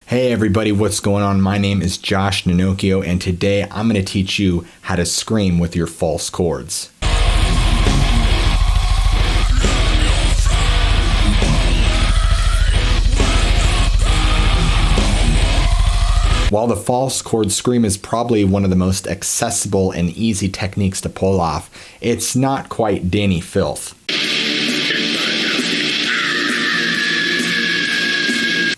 Hey everybody, what's going on? My name is Josh Ninocchio, and today I'm going to teach you how to scream with your false chords. While the false chord scream is probably one of the most accessible and easy techniques to pull off, it's not quite Danny Filth.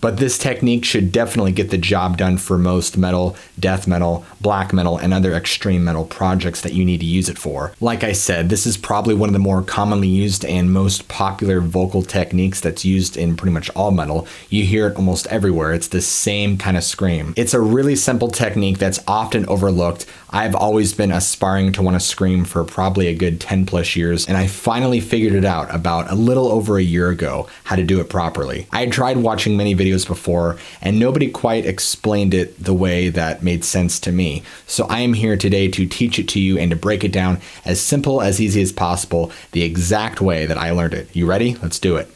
But this technique should definitely get the job done for most metal, death metal, black metal, and other extreme metal projects that you need to use it for. Like I said, this is probably one of the more commonly used and most popular vocal techniques that's used in pretty much all metal. You hear it almost everywhere. It's the same kind of scream. It's a really simple technique that's often overlooked. I've always been aspiring to want to scream for probably a good 10 plus years, and I finally figured it out about a little over a year ago how to do it properly. I had tried watching many videos before, and nobody quite explained it the way that made sense to me. So I am here today to teach it to you and to break it down as simple, as easy as possible, the exact way that I learned it. You ready? Let's do it.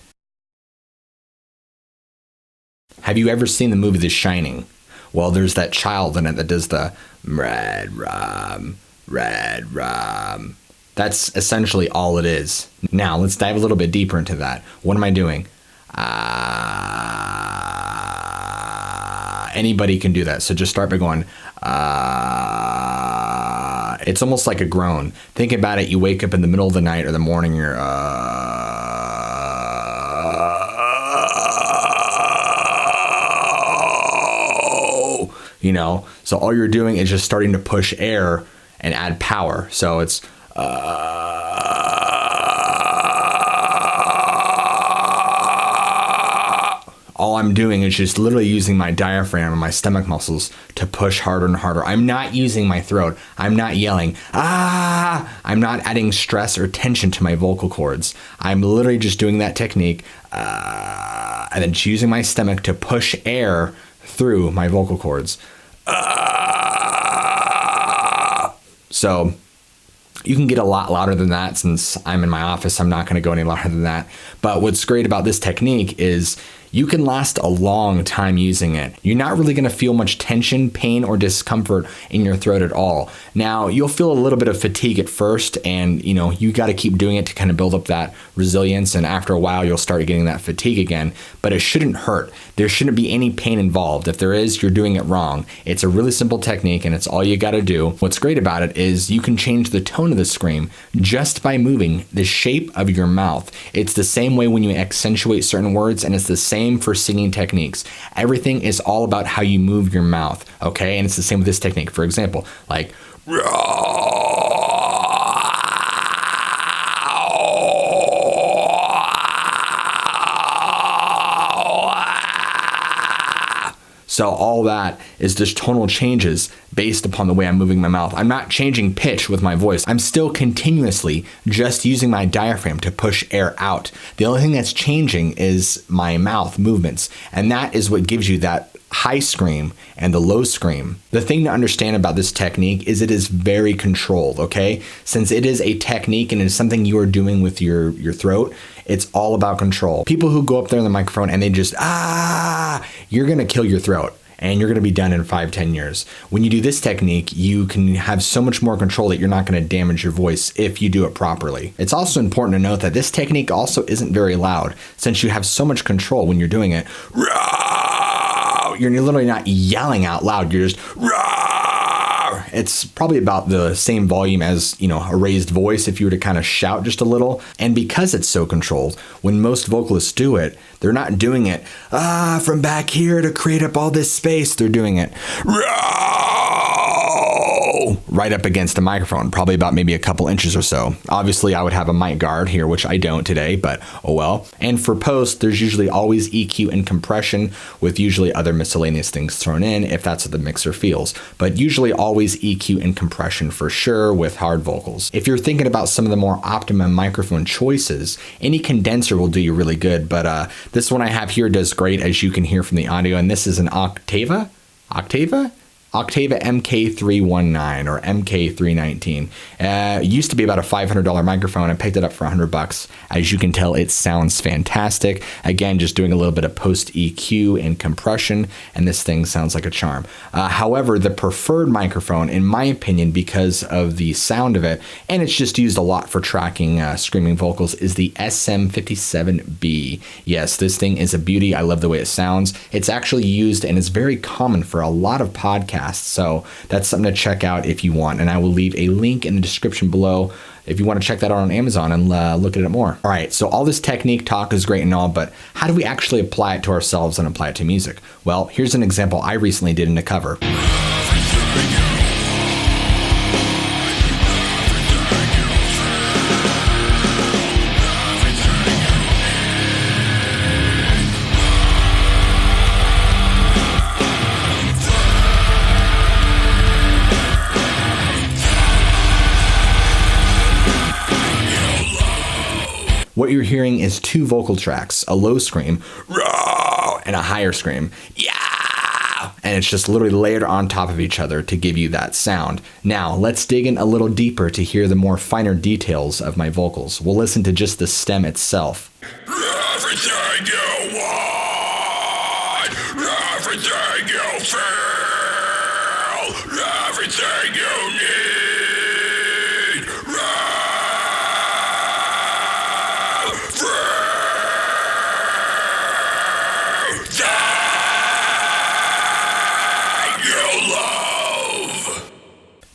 Have you ever seen the movie The Shining? Well, there's that child in it that does the red rum, red rum. That's essentially all it is. Now, let's dive a little bit deeper into that. What am I doing? Anybody can do that. So just start by going, It's almost like a groan. Think about it. You wake up in the middle of the night or the morning, you're, you know, so all you're doing is just starting to push air and add power. So it's, all I'm doing is just literally using my diaphragm and my stomach muscles to push harder and harder. I'm not using my throat. I'm not yelling, I'm not adding stress or tension to my vocal cords. I'm literally just doing that technique and then just using my stomach to push air through my vocal cords. So you can get a lot louder than that. Since I'm in my office, I'm not going to go any louder than that. But what's great about this technique is you can last a long time using it. You're not really going to feel much tension, pain, or discomfort in your throat at all. Now, you'll feel a little bit of fatigue at first, and you got to keep doing it to kind of build up that resilience, and after a while, you'll start getting that fatigue again, but it shouldn't hurt. There shouldn't be any pain involved. If there is, you're doing it wrong. It's a really simple technique, and it's all you got to do. What's great about it is you can change the tone of the scream just by moving the shape of your mouth. It's the same way when you accentuate certain words, and it's the same for singing techniques. Everything is all about how you move your mouth, okay? And it's the same with this technique. For example, like, so all that is just tonal changes based upon the way I'm moving my mouth. I'm not changing pitch with my voice. I'm still continuously just using my diaphragm to push air out. The only thing that's changing is my mouth movements, and that is what gives you that high scream and the low scream. The thing to understand about this technique is it is very controlled, okay? Since it is a technique and it's something you are doing with your throat, it's all about control. People who go up there on the microphone and they just, you're gonna kill your throat and you're gonna be done in 5-10 years. When you do this technique, you can have so much more control that you're not gonna damage your voice if you do it properly. It's also important to note that this technique also isn't very loud, since you have so much control when you're doing it. You're literally not yelling out loud, you're just it's probably about the same volume as, a raised voice if you were to kind of shout just a little. And because it's so controlled, when most vocalists do it, they're not doing it from back here to create up all this space. They're doing it right up against the microphone, probably about maybe a couple inches or so. Obviously, I would have a mic guard here, which I don't today, but oh well. And for post, there's usually always EQ and compression, with usually other miscellaneous things thrown in if that's what the mixer feels. But usually always EQ and compression for sure with hard vocals. If you're thinking about some of the more optimum microphone choices, any condenser will do you really good, but this one I have here does great, as you can hear from the audio, and this is an Octava? Octava MK319 or MK319. It used to be about a $500 microphone. I picked it up for $100. As you can tell, it sounds fantastic. Again, just doing a little bit of post EQ and compression, and this thing sounds like a charm. However, the preferred microphone, in my opinion, because of the sound of it, and it's just used a lot for tracking screaming vocals, is the SM57B. Yes, this thing is a beauty. I love the way it sounds. It's actually used and is very common for a lot of podcasts, so that's something to check out if you want, and I will leave a link in the description below if you want to check that out on Amazon and look at it more. All right, so all this technique talk is great and all, but how do we actually apply it to ourselves and apply it to music? Well, here's an example I recently did in a cover. What you're hearing is two vocal tracks, a low scream, and a higher scream, yeah, and it's just literally layered on top of each other to give you that sound. Now, let's dig in a little deeper to hear the more finer details of my vocals. We'll listen to just the stem itself. Everything you want, everything you feel, everything you need.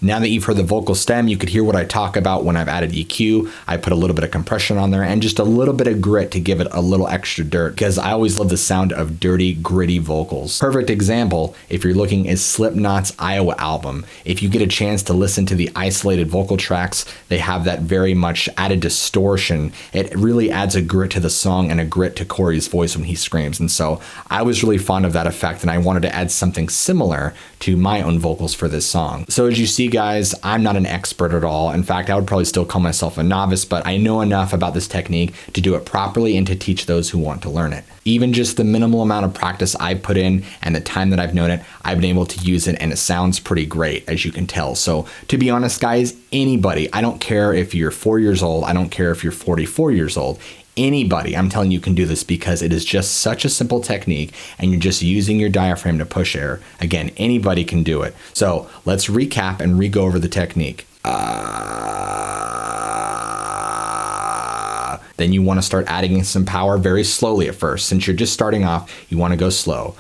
Now that you've heard the vocal stem, you could hear what I talk about when I've added EQ. I put a little bit of compression on there and just a little bit of grit to give it a little extra dirt, because I always love the sound of dirty, gritty vocals. Perfect example, if you're looking, is Slipknot's Iowa album. If you get a chance to listen to the isolated vocal tracks, they have that very much added distortion. It really adds a grit to the song and a grit to Corey's voice when he screams. And so I was really fond of that effect, and I wanted to add something similar to my own vocals for this song. So as you see, guys, I'm not an expert at all. In fact, I would probably still call myself a novice, but I know enough about this technique to do it properly and to teach those who want to learn it. Even just the minimal amount of practice I put in and the time that I've known it, I've been able to use it, and it sounds pretty great, as you can tell. So to be honest, guys, anybody, I don't care if you're 4 years old, I don't care if you're 44 years old, anybody, I'm telling you, can do this, because it is just such a simple technique and you're just using your diaphragm to push air. Again, anybody can do it. So let's recap and re-go over the technique. Then you want to start adding in some power very slowly at first. Since you're just starting off, you want to go slow.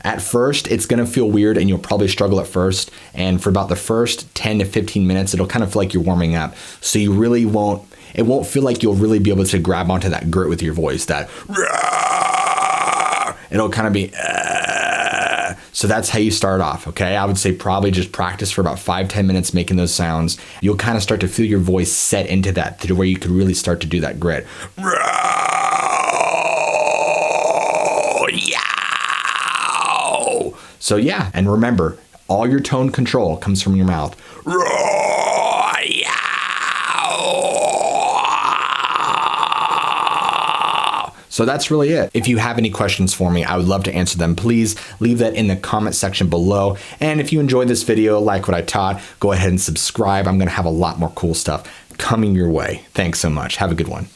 At first, it's going to feel weird and you'll probably struggle at first. And for about the first 10 to 15 minutes, it'll kind of feel like you're warming up. So you really won't, it won't feel like you'll really be able to grab onto that grit with your voice, that it'll kind of be, so that's how you start off, okay? I would say probably just practice for about 5-10 minutes making those sounds. You'll kind of start to feel your voice set into that to where you can really start to do that grit. So yeah, and remember, all your tone control comes from your mouth. So that's really it. If you have any questions for me, I would love to answer them. Please leave that in the comment section below. And if you enjoyed this video, like what I taught, go ahead and subscribe. I'm gonna have a lot more cool stuff coming your way. Thanks so much. Have a good one.